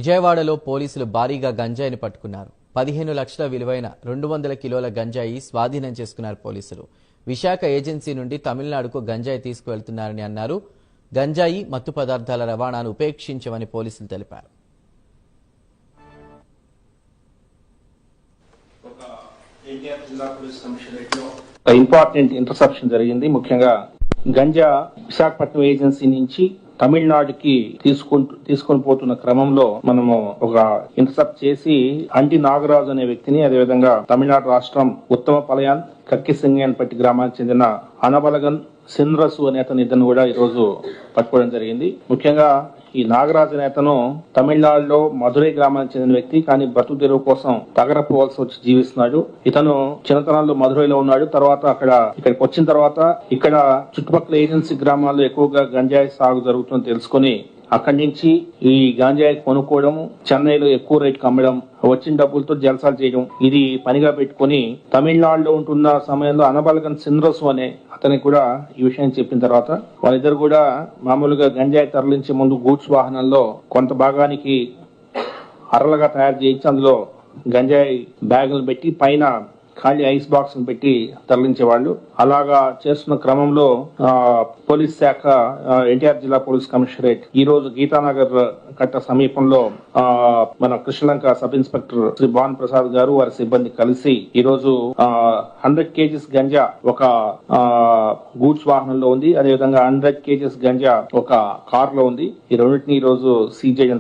విజయవాడలో పోలీసులు భారీగా గంజాయిని పట్టుకున్నారు. 15 లక్షల విలువైన 200 కిలోల గంజాయి స్వాధీనం చేసుకున్నారు పోలీసులు. విశాఖ ఏజెన్సీ నుండి తమిళనాడుకు గంజాయి తీసుకువెళ్తున్నారని అన్నారు. గంజాయి మత్తు పదార్థాల రవాణాను ఉపేక్షించమని పోలీసులు తెలిపారు. ఇంపార్టెంట్ ఇంటర్సెప్షన్ జరిగింది. ముఖ్యంగా గంజా విశాఖపట్నం ఏజెన్సీ నుంచి తమిళనాడుకి తీసుకొని పోతున్న క్రమంలో మనము ఒక ఇంటర్సెప్ట్ చేసి అంటి నాగరాజు అనే వ్యక్తిని, అదేవిధంగా తమిళనాడు రాష్ట్రం ఉత్తమ పలయాన్ కక్కిసింగన్పట్టి గ్రామానికి చెందిన అనబలగన్ సిన్రసు అనే అతను ఇద్దరు కూడా ఈ రోజు పట్టుకోవడం జరిగింది. ముఖ్యంగా ఈ నాగరాజు అనే అతను తమిళనాడులో మధురై గ్రామానికి చెందిన వ్యక్తి, కానీ బతుకు తెరువు కోసం తగరపోవాల్సి వచ్చి జీవిస్తున్నాడు. ఇతను చిన్నతనంలో మధురైలో ఉన్నాడు. తర్వాత ఇక్కడికి వచ్చిన తర్వాత ఇక్కడ చుట్టుపక్కల ఏజెన్సీ గ్రామాల్లో ఎక్కువగా గంజాయి సాగు జరుగుతుందని తెలుసుకుని అక్కడి నుంచి ఈ గంజాయి కొనుక్కోవడం, చెన్నైలో ఎక్కువ రేటుకి అమ్మడం, వచ్చిన డబ్బులతో జల్సాలు చేయడం ఇది పనిగా పెట్టుకుని తమిళనాడులో ఉంటున్న సమయంలో అనబలగన్ సిన్రసు అనే అతనికి కూడా ఈ విషయం చెప్పిన తర్వాత వాళ్ళిద్దరు కూడా మామూలుగా గంజాయి తరలించే ముందు గూడ్స్ వాహనంలో కొంత భాగానికి అరలుగా తయారు చేయించి అందులో గంజాయి బ్యాగులు పెట్టి పైన ఖాళీ ఐస్ బాక్స్ పెట్టి తరలించేవాళ్ళు. అలాగా చేస్తున్న క్రమంలో పోలీస్ శాఖ ఎన్టీఆర్ జిల్లా పోలీస్ కమిషనరేట్ ఈ రోజు గీతానగర్ కట్ట సమీపంలో మన కృష్ణలంక సబ్ ఇన్స్పెక్టర్ శ్రీ భాన్ ప్రసాద్ గారు వారి సిబ్బంది కలిసి ఈ రోజు 100 కేజీస్ గంజా ఒక గూడ్స్ వాహనంలో ఉంది, అదేవిధంగా 100 కేజీస్ గంజా ఒక కార్ లో ఉంది. ఈ రెండింటిని ఈ రోజు సీజ్ చేయడం